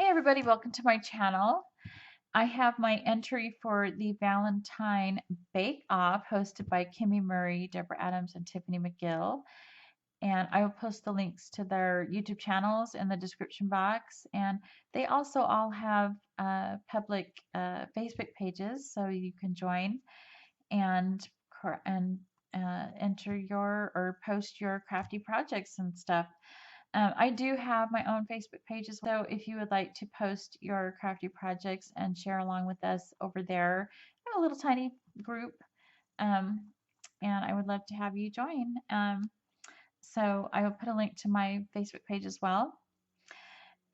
Hey everybody, welcome to my channel. I have my entry for the Valentine Bake Off hosted by Kimmy Murray, Deborah Adams, and Tiffany McGill. And I will post the links to their YouTube channels in the description box. And they also all have public Facebook pages, so you can join and enter your or post your crafty projects and stuff. I do have my own Facebook page as well. So if you would like to post your crafty projects and share along with us over there, I have a little tiny group, um, and I would love to have you join. So I will put a link to my Facebook page as well.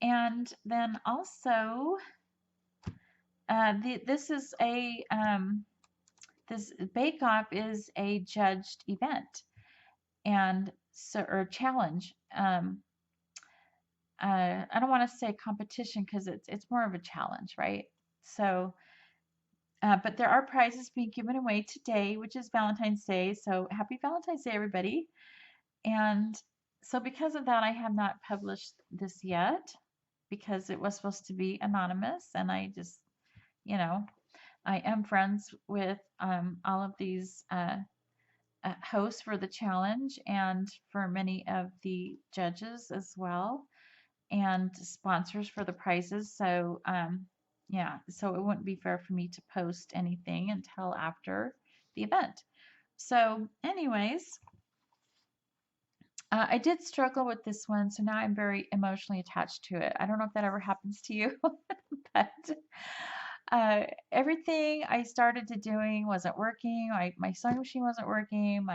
And then also, this is this Bake Off is a judged event and so or challenge. I don't want to say competition because it's more of a challenge, right? So, but there are prizes being given away today, which is Valentine's Day. So happy Valentine's Day, everybody! And so because of that, I have not published this yet because it was supposed to be anonymous, and I just, you know, I am friends with all of these hosts for the challenge and for many of the judges as well, and sponsors for the prizes. So, yeah, so it wouldn't be fair for me to post anything until after the event. So, anyways, I did struggle with this one, so now I'm very emotionally attached to it. I don't know if that ever happens to you, but everything I started to doing wasn't working. My sewing machine wasn't working.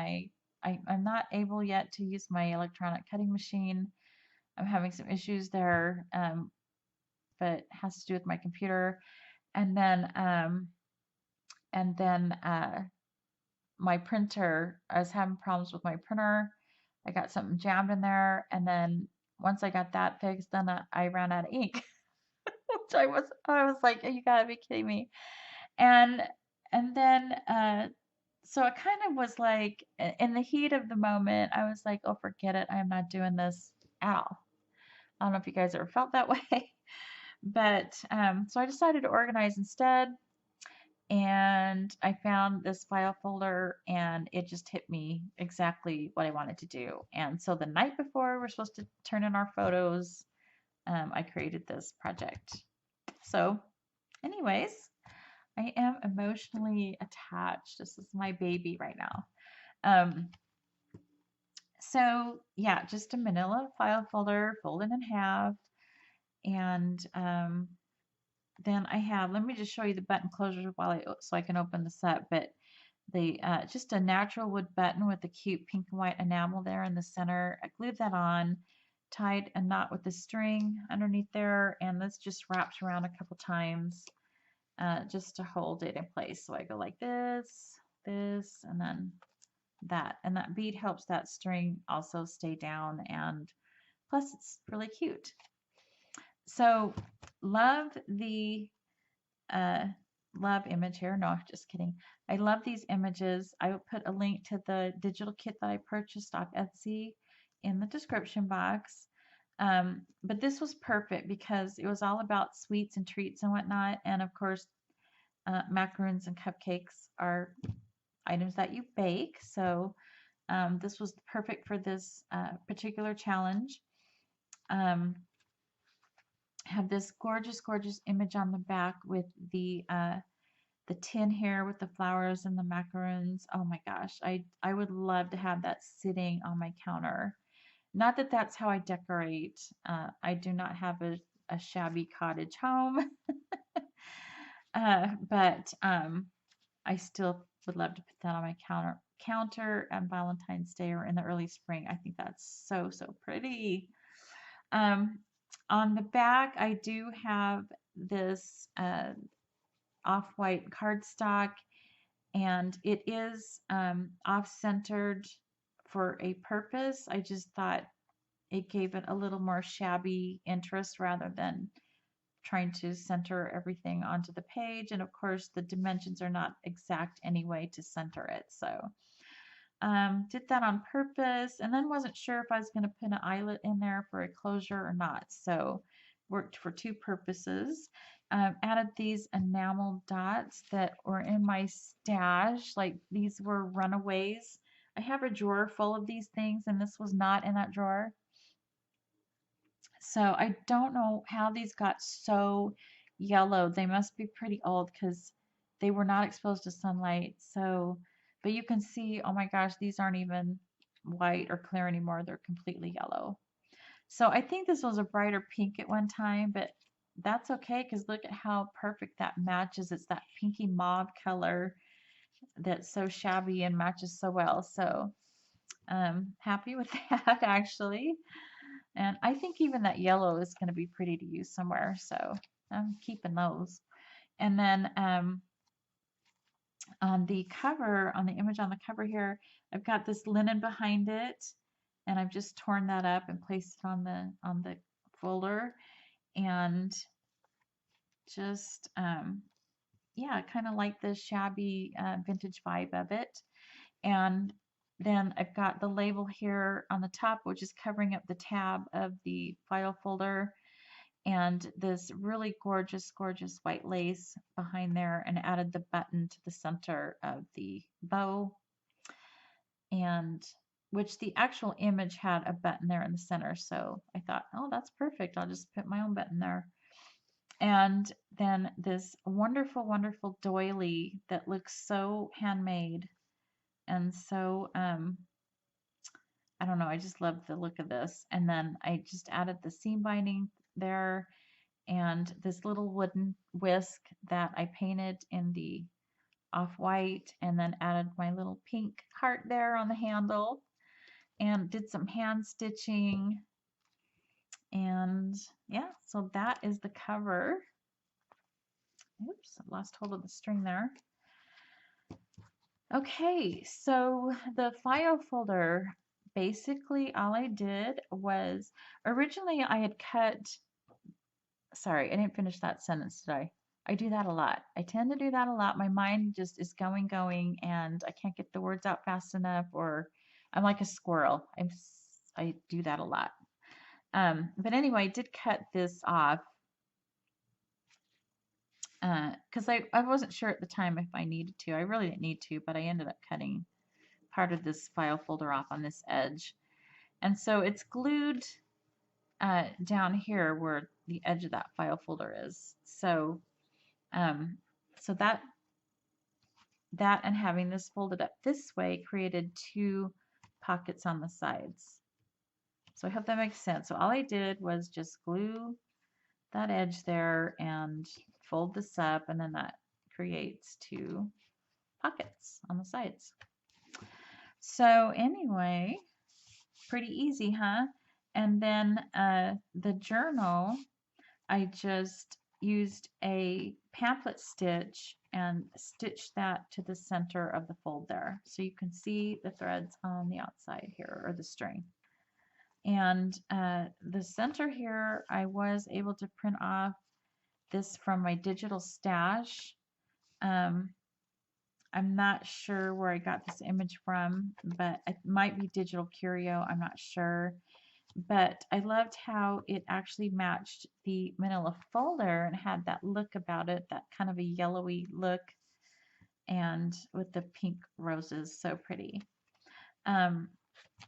I'm not able yet to use my electronic cutting machine. I'm having some issues there, but it has to do with my computer. And then, and then my printer, I was having problems with my printer. I got something jammed in there, and then once I got that fixed, then I ran out of ink, which I was like, you gotta be kidding me. And and then so it kind of was like in the heat of the moment, I was like, oh, forget it, I'm not doing this at all. I don't know if you guys ever felt that way. But so I decided to organize instead, and I found this file folder, and it just hit me exactly what I wanted to do. And so the night before we're supposed to turn in our photos, I created this project. So, anyways, I am emotionally attached. This is my baby right now. Um, so yeah, just a manila file folder folded in half, and then I have, let me just show you the button closure while so I can open this up. But the just a natural wood button with the cute pink and white enamel there in the center. I glued that on, tied a knot with the string underneath there, and this just wraps around a couple times just to hold it in place. So I go like this, and then that. And that bead helps that string also stay down, and plus it's really cute. So love the uh, love image here. No, just kidding. I love these images. I will put a link to the digital kit that I purchased off Etsy in the description box. But this was perfect because it was all about sweets and treats and whatnot. And of course, macaroons and cupcakes are items that you bake. So this was perfect for this particular challenge. Um, have this gorgeous, gorgeous image on the back with the tin here with the flowers and the macaroons. Oh my gosh, I would love to have that sitting on my counter. Not that that's how I decorate. I do not have a shabby cottage home, but I still would love to put that on my counter on Valentine's Day or in the early spring. I think that's so, so pretty. Um, on the back, I do have this off-white cardstock, and it is off-centered for a purpose. I just thought it gave it a little more shabby interest rather than trying to center everything onto the page. And of course, the dimensions are not exact anyway to center it. So did that on purpose, and then wasn't sure if I was going to put an eyelet in there for a closure or not. So worked for two purposes. Added these enamel dots that were in my stash, like these were runaways. I have a drawer full of these things, and this was not in that drawer. So I don't know how these got so yellow. They must be pretty old because they were not exposed to sunlight. So, but you can see, oh my gosh, these aren't even white or clear anymore. They're completely yellow. So I think this was a brighter pink at one time, but that's okay because look at how perfect that matches. It's that pinky mauve color that's so shabby and matches so well. So happy with that actually. And I think even that yellow is going to be pretty to use somewhere. So I'm keeping those. And then on the cover, on the image on the cover here, I've got this linen behind it. And I've just torn that up and placed it on the folder. And just, yeah, kind of like the shabby vintage vibe of it. And then I've got the label here on the top, which is covering up the tab of the file folder, and this really gorgeous, gorgeous white lace behind there, and added the button to the center of the bow, and which the actual image had a button there in the center. So I thought, oh, that's perfect. I'll just put my own button there. And then this wonderful, wonderful doily that looks so handmade and so I don't know, I just love the look of this. And then I just added the seam binding there and this little wooden whisk that I painted in the off-white, and then added my little pink heart there on the handle and did some hand stitching. And yeah, so that is the cover. Oops, I lost hold of the string there. Okay, so the file folder, basically all I did was, originally I had cut, sorry, I didn't finish that sentence, did I? I do that a lot. I tend to do that a lot. My mind just is going, and I can't get the words out fast enough, or I'm like a squirrel. I do that a lot. But anyway, I did cut this off because I wasn't sure at the time if I needed to. I really didn't need to, but I ended up cutting part of this file folder off on this edge. And so it's glued down here where the edge of that file folder is. So, so that and having this folded up this way created two pockets on the sides. So I hope that makes sense. So all I did was just glue that edge there and fold this up, and then that creates two pockets on the sides. So anyway, pretty easy, huh? And then the journal, I just used a pamphlet stitch and stitched that to the center of the fold there. So you can see the threads on the outside here, or the string. And the center here, I was able to print off this from my digital stash. I'm not sure where I got this image from, but it might be Digital Curio, I'm not sure. But I loved how it actually matched the manila folder and had that look about it, that kind of a yellowy look, and with the pink roses, so pretty.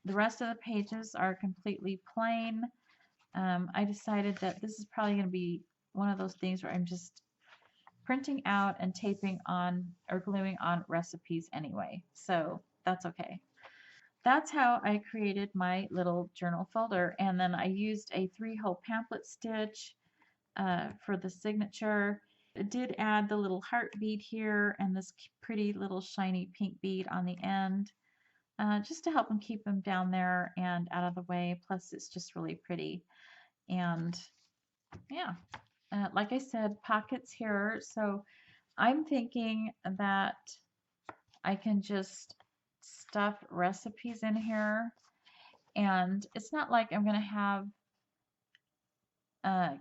The rest of the pages are completely plain. I decided that this is probably going to be one of those things where I'm just printing out and taping on or gluing on recipes anyway, so that's okay. That's how I created my little journal folder. And then I used a 3-hole pamphlet stitch for the signature. I did add the little heart bead here and this pretty little shiny pink bead on the end, just to help them keep them down there and out of the way. Plus it's just really pretty. And yeah, like I said, pockets here. So I'm thinking that I can just stuff recipes in here, and it's not like I'm going to have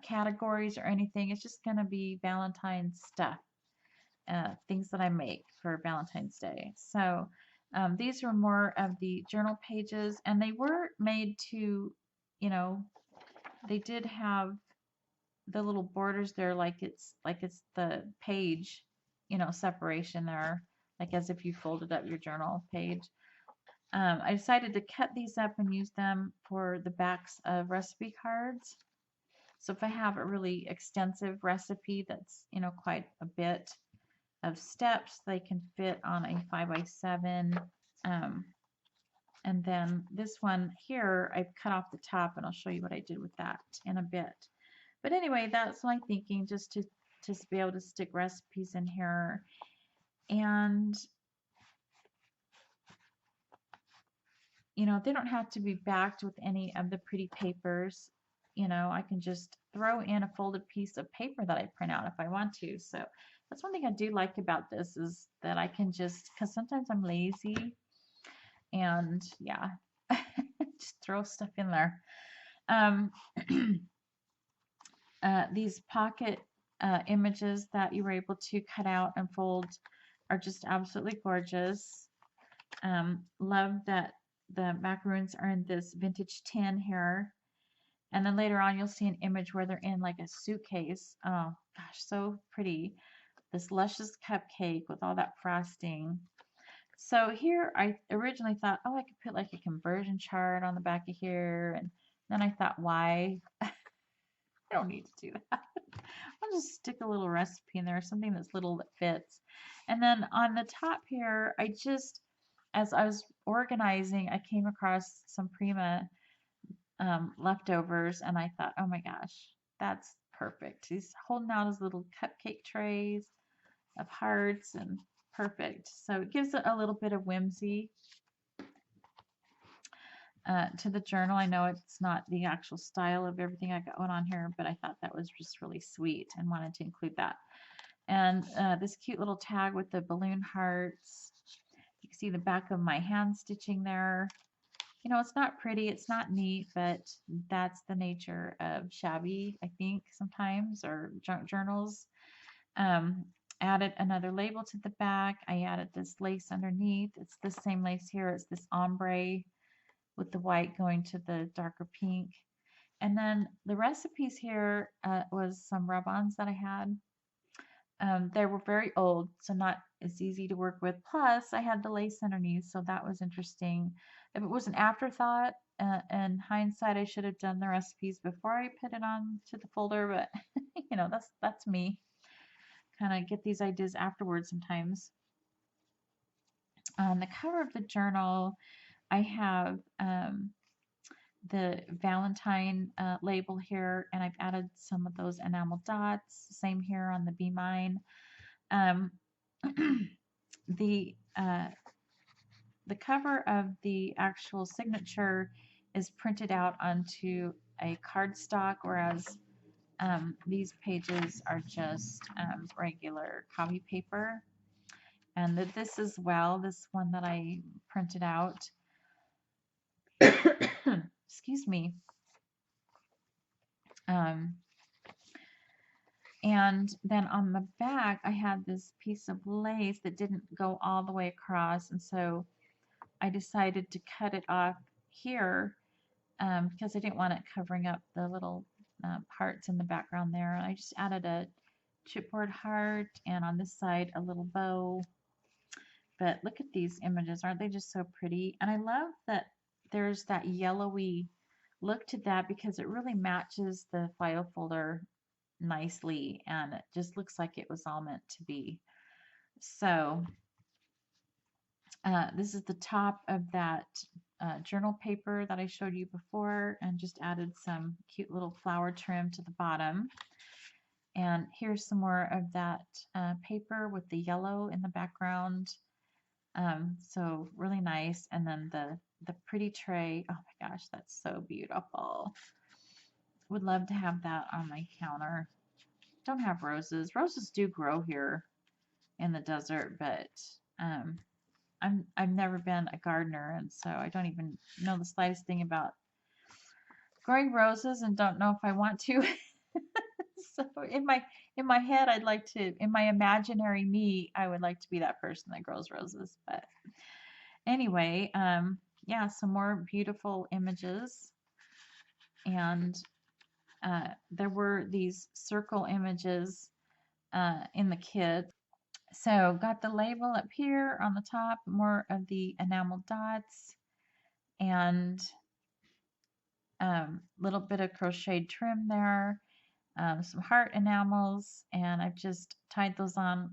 categories or anything. It's just going to be Valentine's stuff, things that I make for Valentine's Day. So these were more of the journal pages, and they were made to, you know, they did have the little borders there like it's the page, you know, separation there, like as if you folded up your journal page. I decided to cut these up and use them for the backs of recipe cards. So if I have a really extensive recipe that's, you know, quite a bit of steps, they can fit on a 5x7. Um, and then this one here, I've cut off the top, and I'll show you what I did with that in a bit. But anyway, that's my thinking, just to be able to stick recipes in here. And you know, they don't have to be backed with any of the pretty papers. You know, I can just throw in a folded piece of paper that I print out if I want to. So that's one thing I do like about this, is that I can just, because sometimes I'm lazy and yeah, just throw stuff in there. Um, these pocket images that you were able to cut out and fold are just absolutely gorgeous. Love that the macaroons are in this vintage tin here. And then later on, you'll see an image where they're in like a suitcase. Oh gosh, so pretty. This luscious cupcake with all that frosting. So here, I originally thought, oh, I could put like a conversion chart on the back of here. And then I thought, why? I don't need to do that. I'll just stick a little recipe in there, something that's little that fits. And then on the top here, I just, as I was organizing, I came across some Prima leftovers, and I thought, oh my gosh, that's perfect. He's holding out his little cupcake trays of hearts, and perfect. So it gives it a little bit of whimsy to the journal. I know it's not the actual style of everything I got going on here, but I thought that was just really sweet and wanted to include that. And this cute little tag with the balloon hearts. You can see the back of my hand stitching there. You know, it's not pretty, it's not neat, but that's the nature of shabby, I think, sometimes, or junk journals. Um, Added another label to the back. I added this lace underneath. It's the same lace here. It's this ombre with the white going to the darker pink. And then the recipes here was some rub-ons that I had. They were very old, so not as easy to work with. Plus, I had the lace underneath, so that was interesting. If it was an afterthought, in hindsight, I should have done the recipes before I put it on to the folder, but you know, that's me. Kind of get these ideas afterwards sometimes. On the cover of the journal, I have the Valentine label here, and I've added some of those enamel dots. Same here on the Be Mine. Um, the cover of the actual signature is printed out onto a cardstock, whereas these pages are just regular copy paper. And this as well, this one that I printed out, excuse me, and then on the back, I had this piece of lace that didn't go all the way across, and so I decided to cut it off here because I didn't want it covering up the little parts in the background there. I just added a chipboard heart, and on this side a little bow. But look at these images, aren't they just so pretty? And I love that there's that yellowy look to that, because it really matches the file folder nicely, and it just looks like it was all meant to be. So this is the top of that journal paper that I showed you before, and just added some cute little flower trim to the bottom. And here's some more of that paper with the yellow in the background. So really nice. And then the pretty tray. Oh my gosh, that's so beautiful. Would love to have that on my counter. Don't have roses. Roses do grow here in the desert, but I've never been a gardener, and so I don't even know the slightest thing about growing roses, and don't know if I want to. So in my head, I'd like to, in my imaginary me, I would like to be that person that grows roses. But anyway, yeah, some more beautiful images. And there were these circle images in the kit. So got the label up here on the top, more of the enamel dots, and little bit of crocheted trim there, some heart enamels, and I've just tied those on.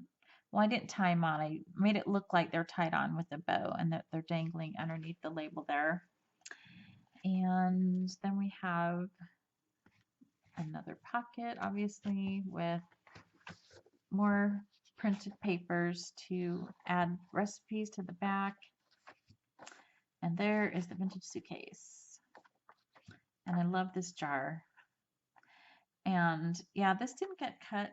Well, I didn't tie them on. I made it look like they're tied on with a bow and that they're dangling underneath the label there. And then we have another pocket, obviously, with more printed papers to add recipes to the back. And there is the vintage suitcase. And I love this jar. And yeah, this didn't get cut,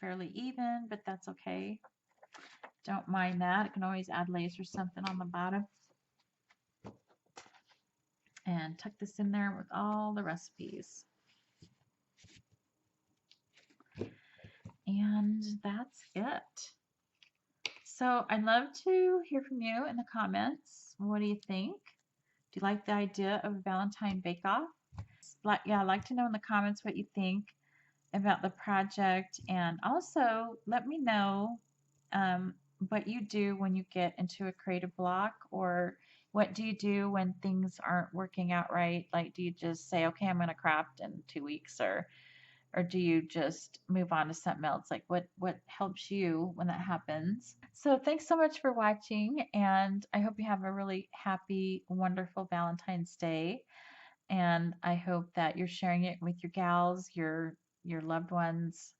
fairly even, but that's okay. Don't mind that. I can always add lace or something on the bottom. And tuck this in there with all the recipes. And that's it. So I'd love to hear from you in the comments. What do you think? Do you like the idea of a Valentine bake-off? Yeah, I'd like to know in the comments what you think about the project, and also let me know what you do when you get into a creative block, or what do you do when things aren't working out right? Like, do you just say, okay, I'm going to craft in 2 weeks, or do you just move on to something else? Like, what helps you when that happens? So thanks so much for watching, and I hope you have a really happy, wonderful Valentine's Day. And I hope that you're sharing it with your gals, your loved ones,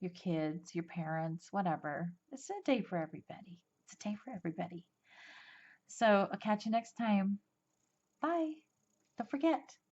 your kids, your parents, whatever. It's a day for everybody. It's a day for everybody. So I'll catch you next time. Bye. Don't forget.